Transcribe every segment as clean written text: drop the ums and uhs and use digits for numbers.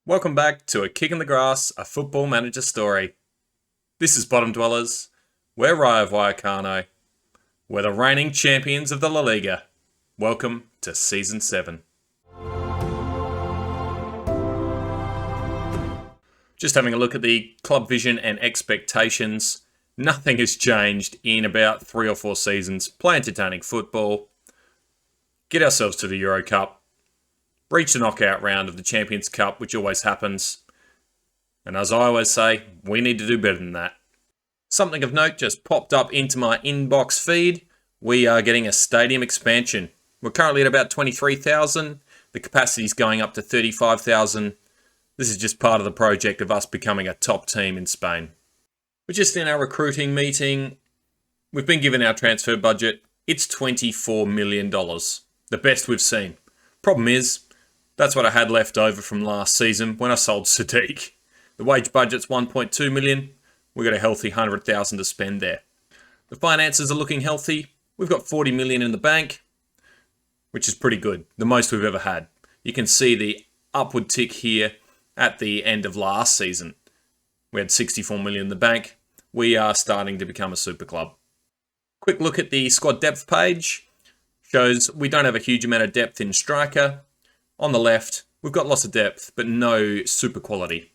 Welcome back to A Kick in the Grass, a Football Manager story. This is Bottom Dwellers. We're Rayo Vallecano. We're the reigning champions of the La Liga. Welcome to Season 7. Just having a look at the club vision and expectations. Nothing has changed in about 3 or 4 seasons. Play entertaining football. Get ourselves to the Euro Cup. Reach the knockout round of the Champions Cup, which always happens. And as I always say, we need to do better than that. Something of note just popped up into my inbox feed. We are getting a stadium expansion. We're currently at about 23,000. The capacity is going up to 35,000. This is just part of the project of us becoming a top team in Spain. We're just in our recruiting meeting. We've been given our transfer budget. It's $24 million. The best we've seen. Problem is, that's what I had left over from last season when I sold Sadiq. The wage budget's 1.2 million. We've got a healthy 100,000 to spend there. The finances are looking healthy. We've got 40 million in the bank, which is pretty good. The most we've ever had. You can see the upward tick here at the end of last season. We had 64 million in the bank. We are starting to become a super club. Quick look at the squad depth page. Shows we don't have a huge amount of depth in striker. On the left, we've got lots of depth, but no super quality.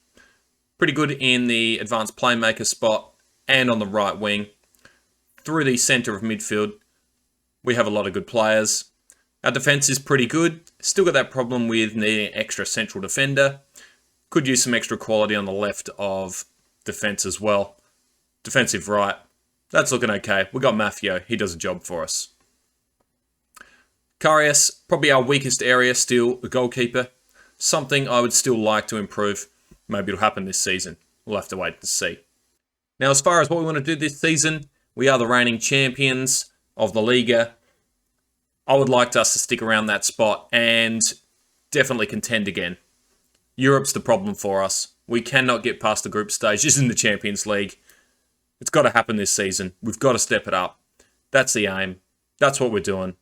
Pretty good in the advanced playmaker spot and on the right wing. Through the centre of midfield, we have a lot of good players. Our defence is pretty good. Still got that problem with needing an extra central defender. Could use some extra quality on the left of defence as well. Defensive right, that's looking okay. We've got Mafio, he does a job for us. Karius, probably our weakest area still, the goalkeeper. Something I would still like to improve. Maybe it'll happen this season. We'll have to wait and see. Now, as far as what we want to do this season, we are the reigning champions of the Liga. I would like us to stick around that spot and definitely contend again. Europe's the problem for us. We cannot get past the group stages in the Champions League. It's got to happen this season. We've got to step it up. That's the aim. That's what we're doing.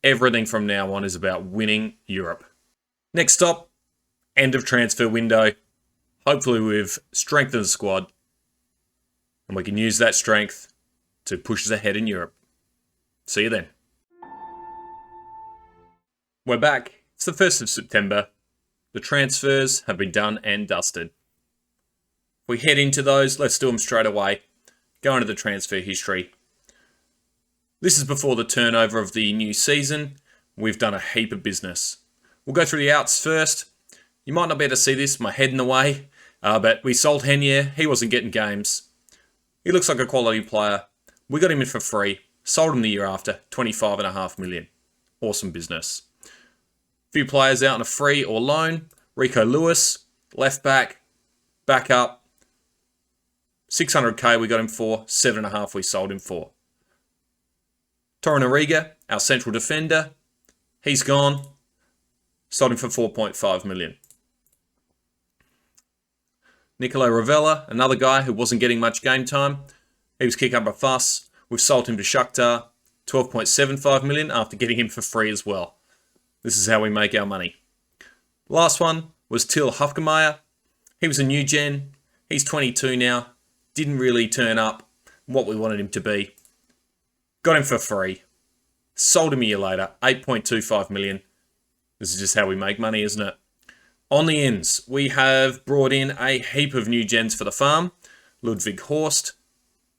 Everything from now on is about winning Europe. Next stop, end of transfer window. Hopefully we've strengthened the squad and we can use that strength to push us ahead in Europe. See you then. We're back. It's the 1st of September. The transfers have been done and dusted. If we head into those, let's do them straight away. Go into the transfer history. This is before the turnover of the new season. We've done a heap of business. We'll go through the outs first. You might not be able to see this, my head in the way, but we sold Henier. He wasn't getting games. He looks like a quality player. We got him in for free. Sold him the year after, 25.5 million. Awesome business. A few players out on a free or loan. Rico Lewis, left back, back up. 600k we got him for, 7.5 we sold him for. Torunariga, our central defender, he's gone. Sold him for 4.5 million. Nicolo Ravella, another guy who wasn't getting much game time. He was kicking up a fuss. We've sold him to Shakhtar, 12.75 million after getting him for free as well. This is how we make our money. Last one was Till Hufkemeyer. He was a new gen. He's 22 now. Didn't really turn up what we wanted him to be. Got him for free. Sold him a year later. 8.25 million. This is just how we make money, isn't it? On the ends, we have brought in a heap of new gens for the farm. Ludwig Horst.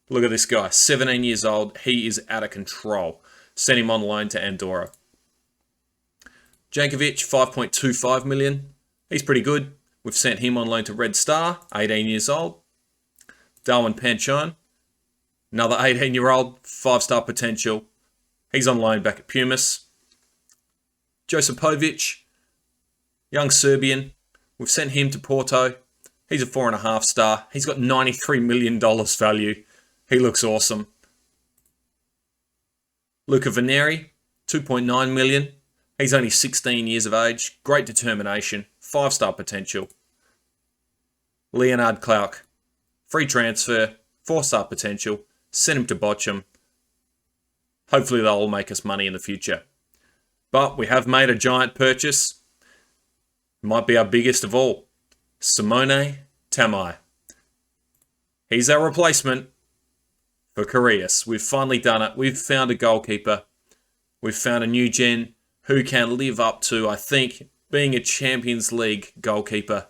Look at this guy. 17 years old. He is out of control. Sent him on loan to Andorra. Jankovic, 5.25 million. He's pretty good. We've sent him on loan to Red Star. 18 years old. Darwin Panchon. Another 18-year-old, 5-star potential. He's on loan back at Pumas. Josipovic, young Serbian. We've sent him to Porto. He's a 4.5-star. He's got $93 million value. He looks awesome. Luca Veneri, 2.9 million. He's only 16 years of age. Great determination. 5-star potential. Leonard Clark, free transfer. 4-star potential. Send him to Bochum. Hopefully they'll all make us money in the future. But we have made a giant purchase. Might be our biggest of all. Simone Tamai. He's our replacement for Karius. We've finally done it. We've found a goalkeeper. We've found a new gen who can live up to, I think, being a Champions League goalkeeper.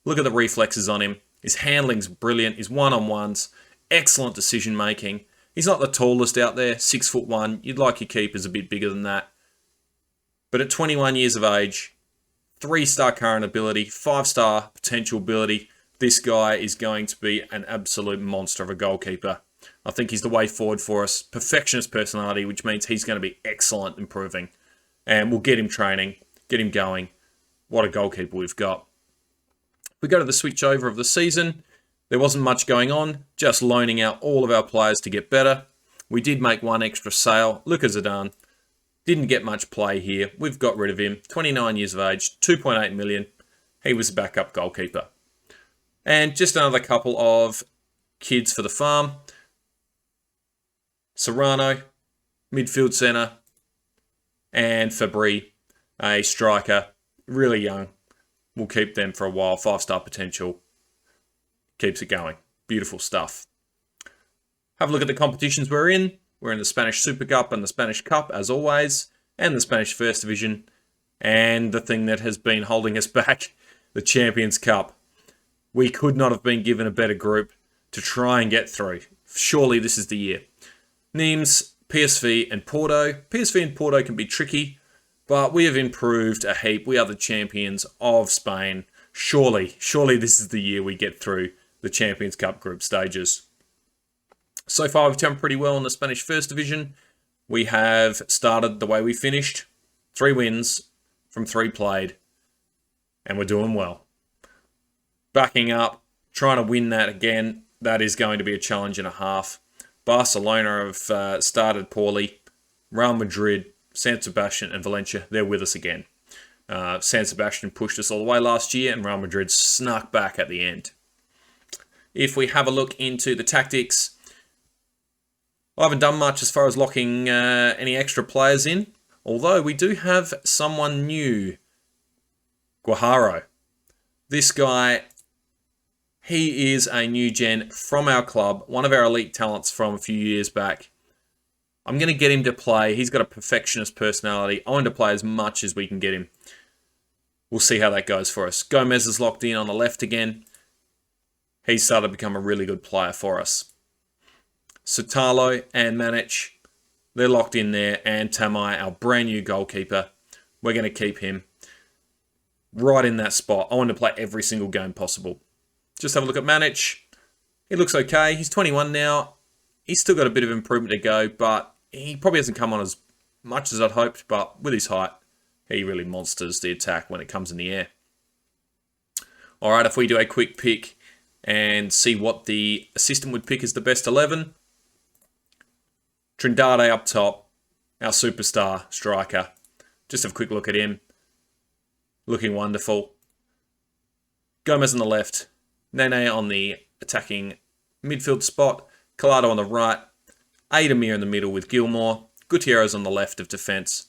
Look at the reflexes on him. His handling's brilliant. His one-on-ones, excellent decision making. He's not the tallest out there, 6'1". You'd like your keepers a bit bigger than that. But at 21 years of age, 3-star current ability, 5-star potential ability, this guy is going to be an absolute monster of a goalkeeper. I think he's the way forward for us. Perfectionist personality, which means he's going to be excellent improving. And we'll get him training, get him going. What a goalkeeper we've got. If we go to the switch over of the season, there wasn't much going on, just loaning out all of our players to get better. We did make one extra sale. Luka Zidane didn't get much play here. We've got rid of him. 29 years of age, 2.8 million. He was a backup goalkeeper. And just another couple of kids for the farm. Serrano, midfield centre, and Fabri, a striker, really young. We'll keep them for a while. 5-star potential. Keeps it going. Beautiful stuff. Have a look at the competitions we're in. We're in the Spanish Super Cup and the Spanish Cup, as always, and the Spanish First Division, and the thing that has been holding us back, the Champions Cup. We could not have been given a better group to try and get through. Surely this is the year. Nimes, PSV, and Porto. PSV and Porto can be tricky, but we have improved a heap. We are the champions of Spain. Surely this is the year we get through the Champions Cup group stages. So far, we've done pretty well in the Spanish First Division. We have started the way we finished. 3 wins from 3 played. And we're doing well. Backing up, trying to win that again. That is going to be a challenge and a half. Barcelona have started poorly. Real Madrid, San Sebastian, and Valencia, they're with us again. San Sebastian pushed us all the way last year, and Real Madrid snuck back at the end. If we have a look into the tactics, I haven't done much as far as locking any extra players in, although we do have someone new, Guajaro. This guy, he is a new gen from our club, one of our elite talents from a few years back. I'm going to get him to play. He's got a perfectionist personality. I want to play as much as we can get him. We'll see how that goes for us. Gomez is locked in on the left again. He's started to become a really good player for us. Sotalo and Manic, they're locked in there. And Tamai, our brand new goalkeeper, we're going to keep him right in that spot. I want to play every single game possible. Just have a look at Manic. He looks okay. He's 21 now. He's still got a bit of improvement to go, but he probably hasn't come on as much as I'd hoped. But with his height, he really monsters the attack when it comes in the air. All right, if we do a quick pick and see what the assistant would pick as the best 11. Trindade up top, our superstar striker. Just have a quick look at him. Looking wonderful. Gomez on the left. Nene on the attacking midfield spot. Collado on the right. Ademir in the middle with Gilmore. Gutierrez on the left of defence.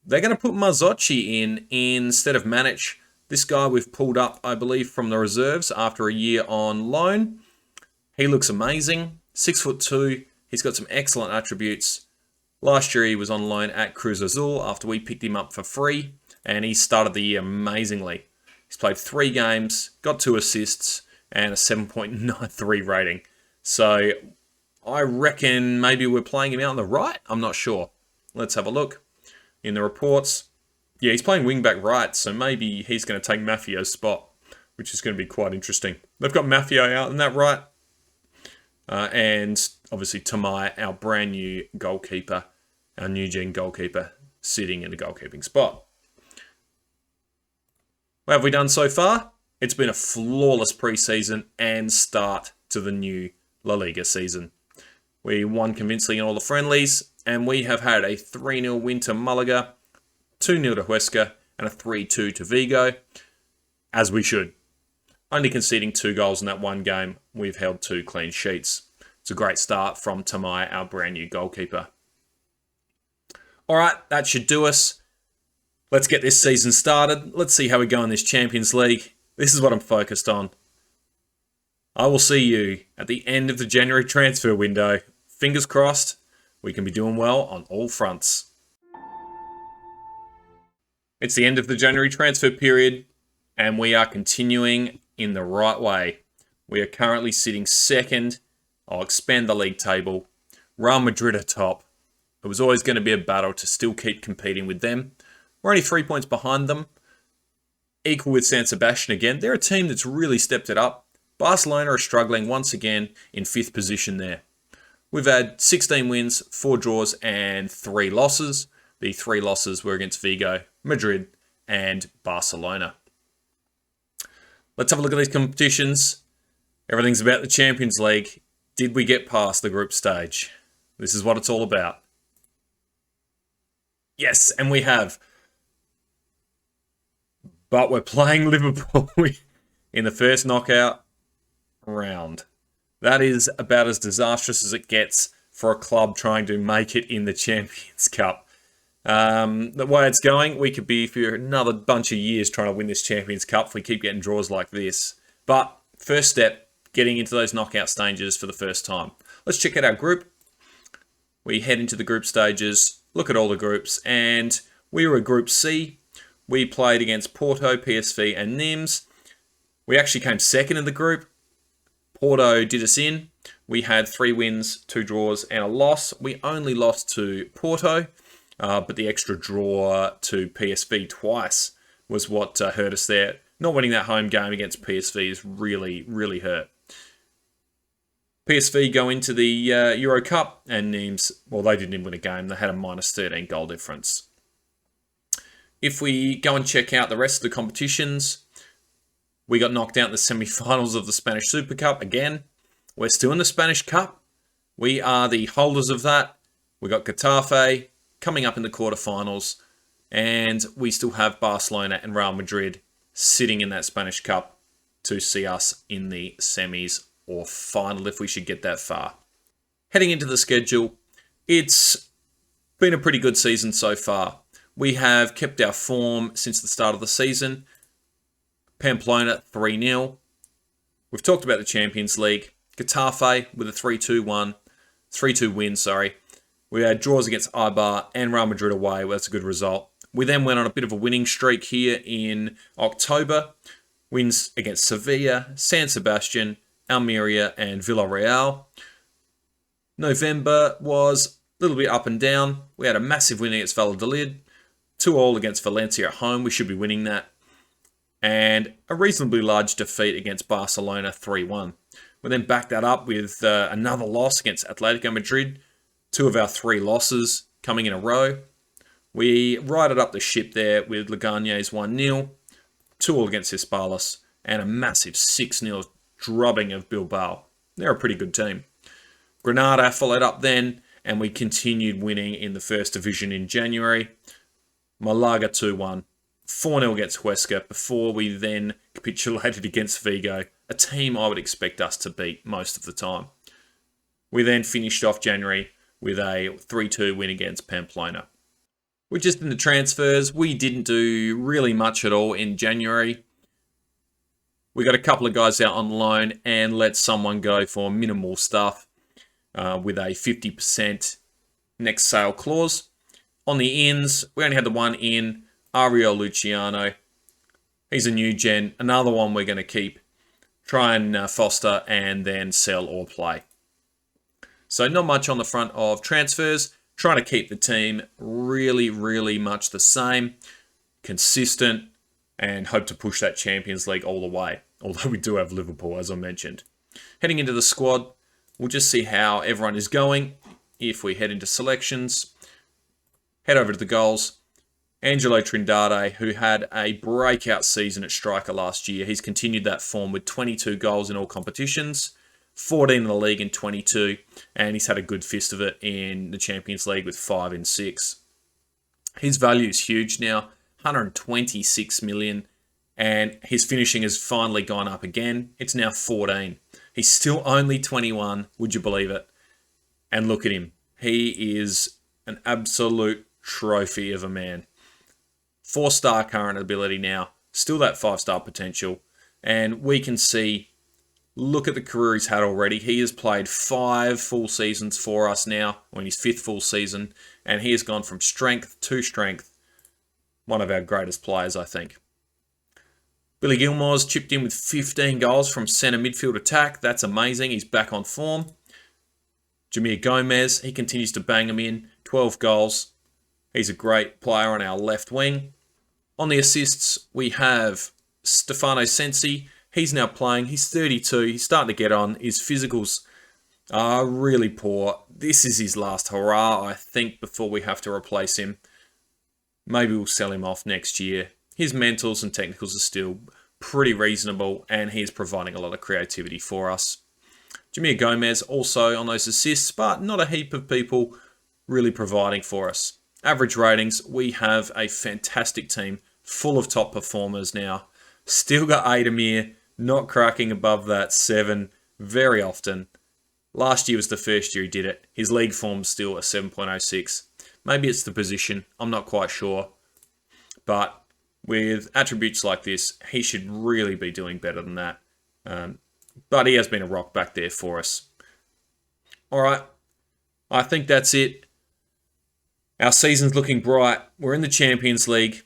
They're going to put Mazzocchi in instead of Manic. This guy we've pulled up, I believe, from the reserves after a year on loan. He looks amazing. 6'2". He's got some excellent attributes. Last year he was on loan at Cruz Azul after we picked him up for free. And he started the year amazingly. He's played 3 games, got 2 assists, and a 7.93 rating. So I reckon maybe we're playing him out on the right. I'm not sure. Let's have a look in the reports. Yeah, he's playing wing-back right, so maybe he's going to take Maffio's spot, which is going to be quite interesting. They've got Maffio out in that right. And obviously Tamai, our brand new goalkeeper, our new gen goalkeeper, sitting in the goalkeeping spot. What have we done so far? It's been a flawless preseason and start to the new La Liga season. We won convincingly in all the friendlies, and we have had a 3-0 win to Malaga, 2-0 to Huesca, and a 3-2 to Vigo, as we should. Only conceding 2 goals in that one game, we've held 2 clean sheets. It's a great start from Tamai, our brand new goalkeeper. All right, that should do us. Let's get this season started. Let's see how we go in this Champions League. This is what I'm focused on. I will see you at the end of the January transfer window. Fingers crossed, we can be doing well on all fronts. It's the end of the January transfer period, and we are continuing in the right way. We are currently sitting second. I'll expand the league table. Real Madrid are top. It was always going to be a battle to still keep competing with them. We're only 3 points behind them. Equal with San Sebastian again. They're a team that's really stepped it up. Barcelona are struggling once again in 5th position there. We've had 16 wins, 4 draws, and 3 losses. The 3 losses were against Vigo, Madrid, and Barcelona. Let's have a look at these competitions. Everything's about the Champions League. Did we get past the group stage? This is what it's all about. Yes, and we have. But we're playing Liverpool in the first knockout round. That is about as disastrous as it gets for a club trying to make it in the Champions Cup. The way it's going, we could be for another bunch of years trying to win this Champions Cup if we keep getting draws like this. But first step, getting into those knockout stages for the first time. Let's check out our group. We head into the group stages, look at all the groups, and we were a Group C. We played against Porto, PSV, and Nims. We actually came second in the group. Porto did us in. We had 3 wins, 2 draws, and a loss. We only lost to Porto, but the extra draw to PSV twice was what hurt us there. Not winning that home game against PSV is really, really hurt. PSV go into the Euro Cup, and Nims, well, they didn't even win a game. They had a minus 13 goal difference. If we go and check out the rest of the competitions, we got knocked out in the semi-finals of the Spanish Super Cup again. We're still in the Spanish Cup. We are the holders of that. We got Getafe coming up in the quarterfinals, and we still have Barcelona and Real Madrid sitting in that Spanish Cup to see us in the semis or final if we should get that far. Heading into the schedule, it's been a pretty good season so far. We have kept our form since the start of the season. Pamplona 3-0. We've talked about the Champions League. Getafe with a 3-2 win, sorry. We had draws against Eibar and Real Madrid away. Well, that's a good result. We then went on a bit of a winning streak here in October. Wins against Sevilla, San Sebastian, Almeria, and Villarreal. November was a little bit up and down. We had a massive win against Valladolid. 2-2 against Valencia at home. We should be winning that. And a reasonably large defeat against Barcelona, 3-1. We then backed that up with another loss against Atletico Madrid. 2 of our 3 losses coming in a row. We righted up the ship there with Leganés 1-0. 2-2 against Hispalis. And a massive 6-0 drubbing of Bilbao. They're a pretty good team. Granada followed up then, and we continued winning in the first division in January. Malaga 2-1. 4-0 against Huesca before we then capitulated against Vigo, a team I would expect us to beat most of the time. We then finished off January with a 3-2 win against Pamplona. We're just in the transfers. We didn't do really much at all in January. We got a couple of guys out on loan and let someone go for minimal stuff with a 50% next sale clause. On the ins, we only had the one in, Ariel Luciano. He's a new gen, another one we're going to keep, try and foster and then sell or play. So not much on the front of transfers, trying to keep the team really, really much the same, consistent, and hope to push that Champions League all the way, although we do have Liverpool, as I mentioned. Heading into the squad, we'll just see how everyone is going. If we head into selections, head over to the goals. Angelo Trindade, who had a breakout season at striker last year. He's continued that form with 22 goals in all competitions, 14 in the league in 22, and he's had a good fist of it in the Champions League with 5 in 6. His value is huge now, 126 million, and his finishing has finally gone up again. It's now 14. He's still only 21, would you believe it? And look at him. He is an absolute trophy of a man. 4-star current ability now. Still that 5-star potential. And we can see, look at the career he's had already. He has played 5 full seasons for us now, on his 5th full season, and he has gone from strength to strength. One of our greatest players, I think. Billy Gilmore's chipped in with 15 goals from centre midfield attack. That's amazing. He's back on form. Jamir Gomez, he continues to bang them in. 12 goals. He's a great player on our left wing. On the assists, we have Stefano Sensi. He's now playing. He's 32. He's starting to get on. His physicals are really poor. This is his last hurrah, I think, before we have to replace him. Maybe we'll sell him off next year. His mentals and technicals are still pretty reasonable, and he's providing a lot of creativity for us. Jamir Gomez also on those assists, but not a heap of people really providing for us. Average ratings, we have a fantastic team full of top performers now. Still got Ademir not cracking above that 7 very often. Last year was the first year he did it. His league form's still a 7.06. Maybe it's the position. I'm not quite sure. But with attributes like this, he should really be doing better than that. But he has been a rock back there for us. All right. I think that's it. Our season's looking bright. We're in the Champions League.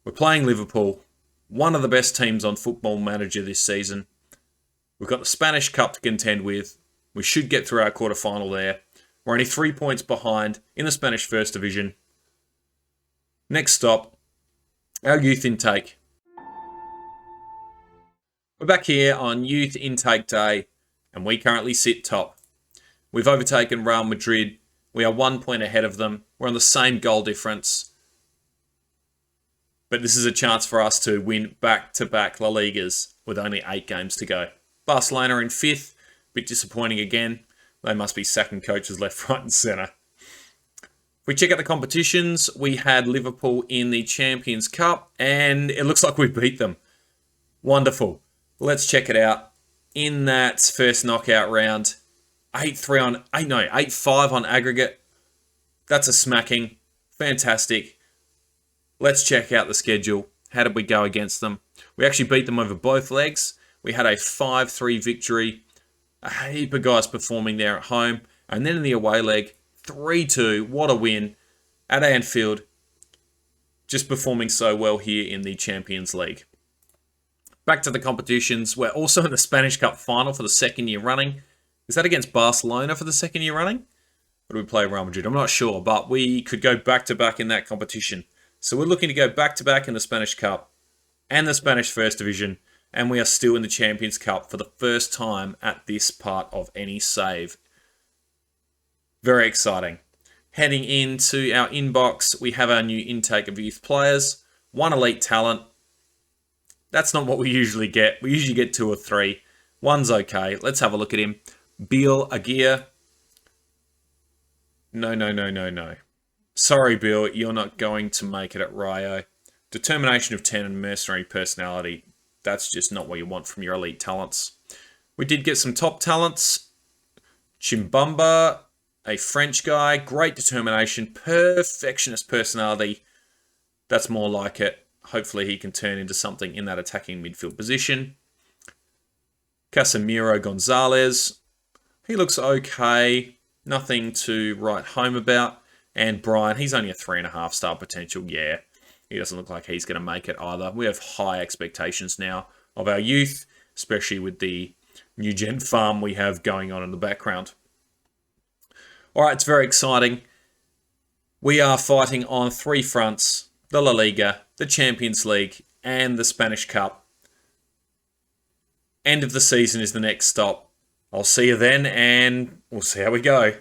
We're playing Liverpool. One of the best teams on Football Manager this season. We've got the Spanish Cup to contend with. We should get through our quarterfinal there. We're only 3 points behind in the Spanish First Division. Next stop, our youth intake. We're back here on Youth Intake Day, and we currently sit top. We've overtaken Real Madrid. We are 1 point ahead of them. We're on the same goal difference. But this is a chance for us to win back-to-back La Ligas with only 8 games to go. Barcelona in 5th. Bit disappointing again. They must be sacking coaches left, right and centre. If we check out the competitions, we had Liverpool in the Champions Cup, and it looks like we beat them. Wonderful. Let's check it out. In that first knockout round, 8-5 on aggregate. That's a smacking. Fantastic. Let's check out the schedule. How did we go against them? We actually beat them over both legs. We had a 5-3 victory. A heap of guys performing there at home. And then in the away leg, 3-2. What a win at Anfield. Just performing so well here in the Champions League. Back to the competitions. We're also in the Spanish Cup final for the 2nd year running. Is that against Barcelona for the 2nd year running? Or do we play Real Madrid? I'm not sure, but we could go back-to-back in that competition. So we're looking to go back-to-back in the Spanish Cup and the Spanish First Division, and we are still in the Champions Cup for the first time at this part of any save. Very exciting. Heading into our inbox, we have our new intake of youth players. 1 elite talent. That's not what we usually get. We usually get 2 or 3. 1's okay. Let's have a look at him. Bill Aguirre. No. Sorry, Bill, you're not going to make it at Rayo. Determination of 10 and mercenary personality. That's just not what you want from your elite talents. We did get some top talents. Chimbamba, a French guy. Great determination. Perfectionist personality. That's more like it. Hopefully he can turn into something in that attacking midfield position. Casemiro Gonzalez. He looks okay. Nothing to write home about. And Brian, he's only a 3.5 star potential. Yeah, he doesn't look like he's going to make it either. We have high expectations now of our youth, especially with the new gen farm we have going on in the background. All right, it's very exciting. We are fighting on 3 fronts: the La Liga, the Champions League, and the Spanish Cup. End of the season is the next stop. I'll see you then, and we'll see how we go.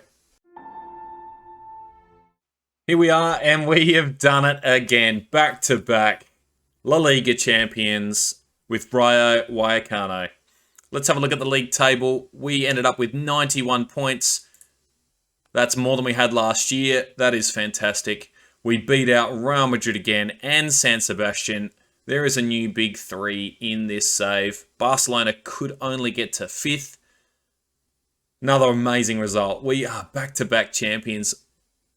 Here we are, and we have done it again. Back-to-back La Liga champions with Rayo Vallecano. Let's have a look at the league table. We ended up with 91 points. That's more than we had last year. That is fantastic. We beat out Real Madrid again and San Sebastian. There is a new big 3 in this save. Barcelona could only get to 5th. Another amazing result. We are back-to-back champions.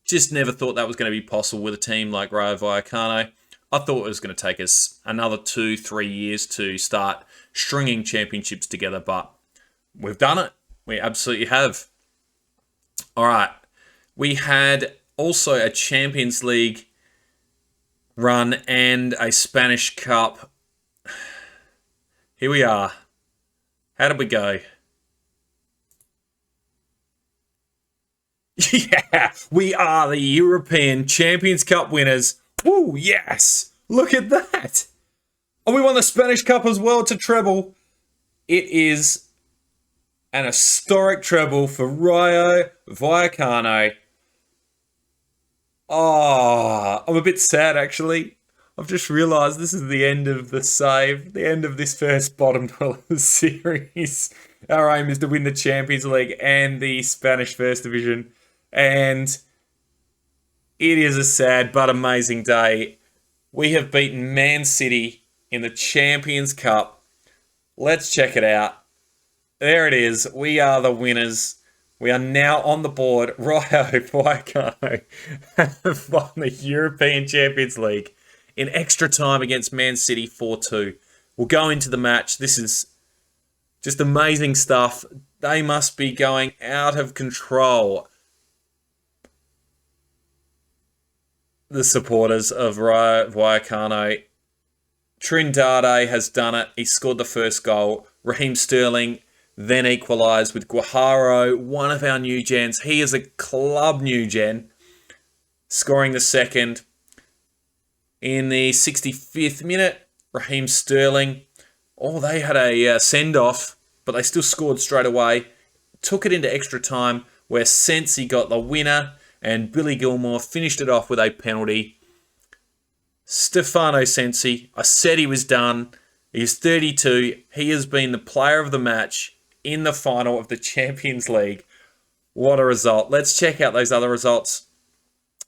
Just never thought that was going to be possible with a team like Rayo Vallecano. I thought it was going to take us another 2-3 years to start stringing championships together, but we've done it. We absolutely have. All right. We had also a Champions League run and a Spanish Cup. Here we are. How did we go? Yeah, we are the European Champions Cup winners. Woo, yes! Look at that! And we won the Spanish Cup as well to treble. It is an historic treble for Rayo Vallecano. Oh, I'm a bit sad actually. I've just realised this is the end of the save, the end of this first bottom dweller series. Our aim is to win the Champions League and the Spanish First Division. And it is a sad but amazing day. We have beaten Man City in the Champions Cup. Let's check it out. There it is. We are the winners. We are now on the board. Rayo Vallecano have won the European Champions League in extra time against Man City 4-2. We'll go into the match. This is just amazing stuff. They must be going out of control. The supporters of Rayo Vallecano. Trindade has done it. He scored the first goal. Raheem Sterling then equalised with Guajaro, one of our new gens. He is a club new gen, scoring the second. In the 65th minute, Raheem Sterling, they had a send-off, but they still scored straight away. Took it into extra time, where Sensi got the winner, and Billy Gilmore finished it off with a penalty. Stefano Sensi, I said he was done. He's 32. He has been the player of the match in the final of the Champions League. What a result. Let's check out those other results.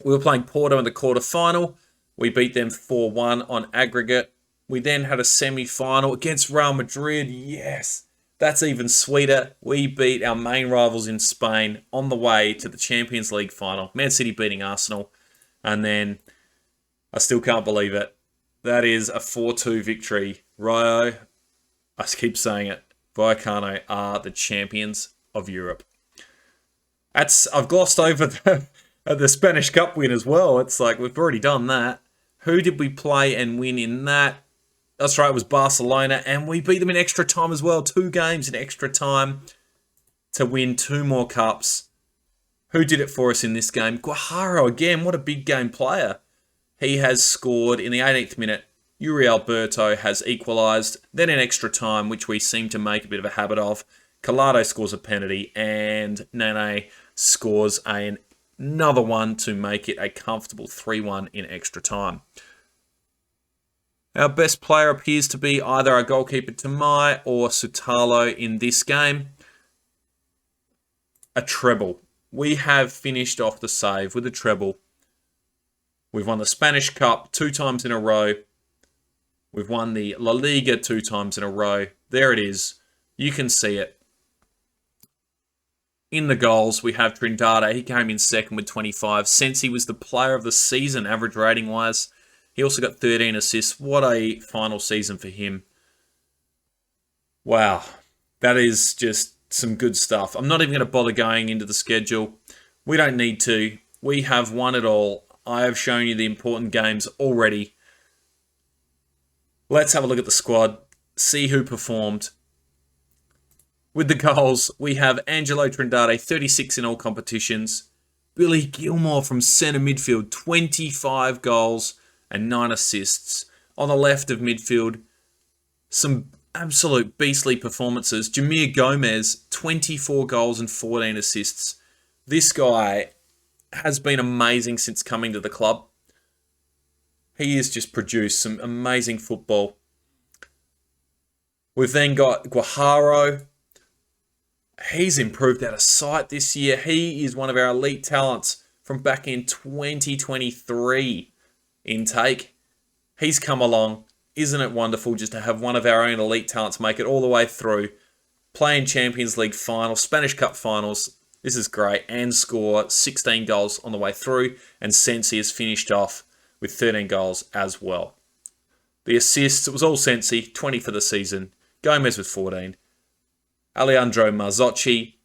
We were playing Porto in the quarter-final. We beat them 4-1 on aggregate. We then had a semi-final against Real Madrid. Yes, that's even sweeter. We beat our main rivals in Spain on the way to the Champions League final. Man City beating Arsenal. And then, I still can't believe it. That is a 4-2 victory. Rayo, I keep saying it, Vallecano are the champions of Europe. I've glossed over the Spanish Cup win as well. It's like, we've already done that. Who did we play and win in that? That's right, it was Barcelona, and we beat them in extra time as well. 2 games in extra time to win 2 more cups. Who did it for us in this game? Guajaro again, what a big game player. He has scored in the 18th minute. Yuri Alberto has equalised. Then in extra time, which we seem to make a bit of a habit of, Collado scores a penalty, and Nene scores another one to make it a comfortable 3-1 in extra time. Our best player appears to be either our goalkeeper Tamai or Sutalo in this game. A treble. We have finished off the save with a treble. We've won the Spanish Cup 2 times in a row. We've won the La Liga 2 times in a row. There it is. You can see it. In the goals, we have Trindade. He came in second with 25. Sensi was the player of the season, average rating-wise. He also got 13 assists. What a final season for him. Wow. That is just some good stuff. I'm not even going to bother going into the schedule. We don't need to. We have won it all. I have shown you the important games already. Let's have a look at the squad. See who performed. With the goals, we have Angelo Trindade, 36 in all competitions. Billy Gilmore from centre midfield, 25 goals and 9 assists. On the left of midfield, some absolute beastly performances. Jamir Gomez, 24 goals and 14 assists. This guy has been amazing since coming to the club. He has just produced some amazing football. We've then got Guajaro. He's improved out of sight this year. He is one of our elite talents from back in 2023 intake. He's come along. Isn't it wonderful just to have one of our own elite talents make it all the way through, playing Champions League finals, Spanish Cup finals. This is great. And score 16 goals on the way through. And Sensi has finished off with 13 goals as well. The assists, it was all Sensi, 20 for the season. Gomez with 14. Alejandro Marzocchi,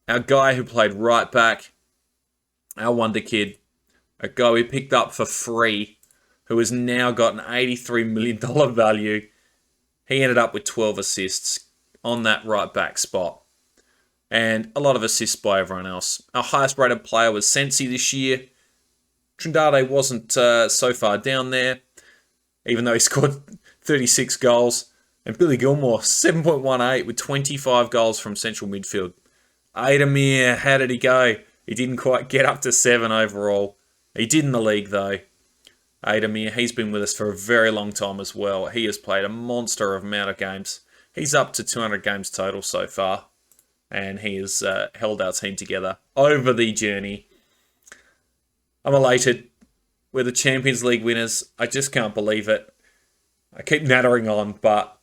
our guy who played right back, our wonder kid, a guy we picked up for free, who has now got an $83 million value. He ended up with 12 assists on that right back spot. And a lot of assists by everyone else. Our highest rated player was Sensi this year. Trindade wasn't so far down there, even though he scored 36 goals. And Billy Gilmore, 7.18 with 25 goals from central midfield. Ademir, how did he go? He didn't quite get up to 7 overall. He did in the league, though. Ademir, he's been with us for a very long time as well. He has played a monster amount of games. He's up to 200 games total so far. And he has held our team together over the journey. I'm elated. We're the Champions League winners. I just can't believe it. I keep nattering on, but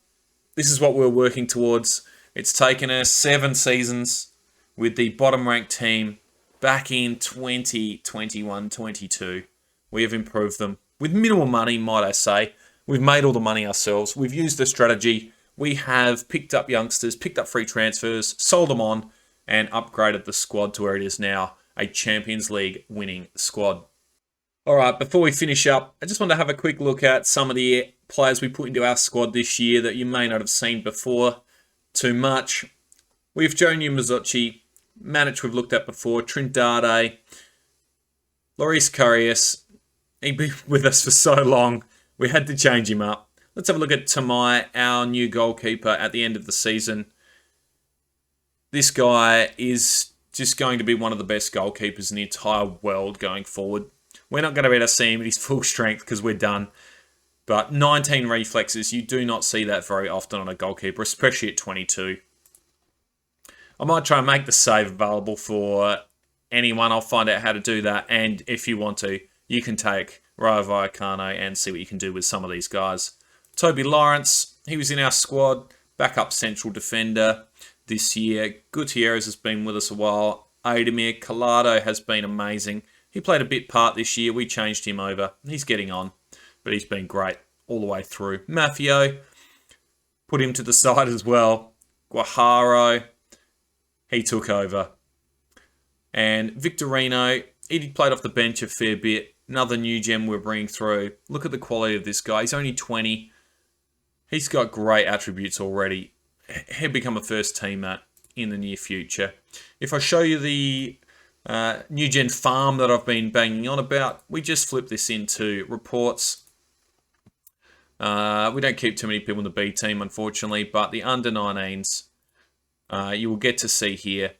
this is what we're working towards. It's taken us 7 seasons with the bottom-ranked team back in 2021-22. We have improved them with minimal money, might I say. We've made all the money ourselves. We've used the strategy. We have picked up youngsters, picked up free transfers, sold them on, and upgraded the squad to where it is now, a Champions League winning squad. All right, before we finish up, I just want to have a quick look at some of the players we put into our squad this year that you may not have seen before too much. We've Jonu Mazzocchi, Manic we've looked at before, Trindade, Loris Karius. He'd been with us for so long, we had to change him up. Let's have a look at Tamai, our new goalkeeper at the end of the season. This guy is just going to be one of the best goalkeepers in the entire world going forward. We're not going to be able to see him at his full strength because we're done. But 19 reflexes, you do not see that very often on a goalkeeper, especially at 22. I might try and make the save available for anyone. I'll find out how to do that. And if you want to, you can take Rayo Vallecano and see what you can do with some of these guys. Toby Lawrence, he was in our squad, backup central defender this year. Gutierrez has been with us a while. Ademir Collado has been amazing. He played a bit part this year. We changed him over. He's getting on, but he's been great all the way through. Maffio, put him to the side as well. Guajaro, he took over. And Victorino, he played off the bench a fair bit. Another new gem we're bringing through. Look at the quality of this guy. He's only 20. He's got great attributes already. He'll become a first teamer in the near future. If I show you the new gen farm that I've been banging on about, we just flip this into reports. We don't keep too many people in the B team, unfortunately, but the under 19s, you will get to see here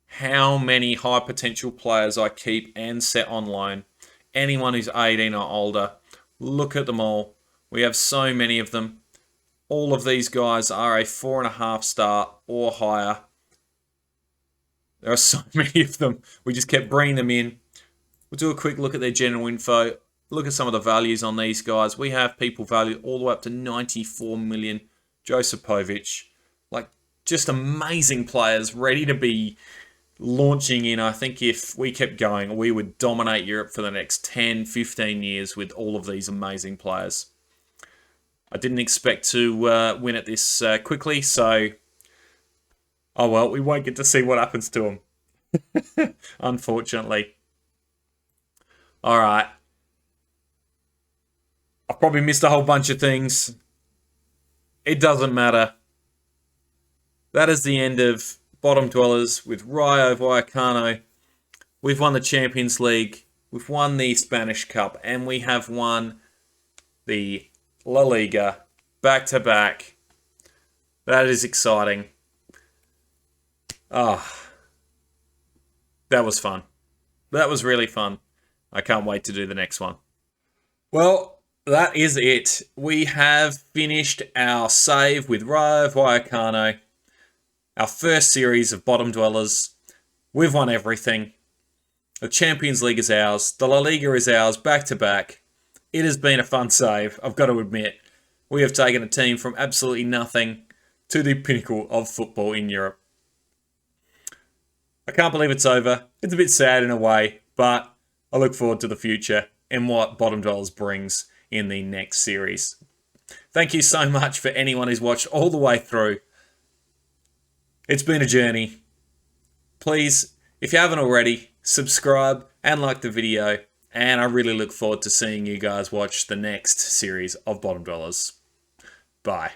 how many high potential players I keep and set on loan. Anyone who's 18 or older, look at them all. We have so many of them. All of these guys are a 4.5 star or higher. There are so many of them. We just kept bringing them in. We'll do a quick look at their general info. Look at some of the values on these guys. We have people valued all the way up to 94 million. Josipovic. Like, just amazing players ready to be launching in. I think if we kept going, we would dominate Europe for the next 10, 15 years with all of these amazing players. I didn't expect to win at this quickly, so oh well, we won't get to see what happens to them. Unfortunately. Alright. I've probably missed a whole bunch of things. It doesn't matter. That is the end of Bottom Dwellers with Rayo Vallecano. We've won the Champions League. We've won the Spanish Cup. And we have won the La Liga back-to-back. That is exciting. Ah, that was fun. That was really fun. I can't wait to do the next one. Well, that is it. We have finished our save with Rayo Vallecano. Our first series of Bottom Dwellers. We've won everything. The Champions League is ours. The La Liga is ours, back-to-back. It has been a fun save, I've got to admit. We have taken a team from absolutely nothing to the pinnacle of football in Europe. I can't believe it's over. It's a bit sad in a way, but I look forward to the future and what Bottom Dwellers brings in the next series. Thank you so much for anyone who's watched all the way through. It's been a journey. Please, if you haven't already, subscribe and like the video. And I really look forward to seeing you guys watch the next series of Bottom Dwellers. Bye.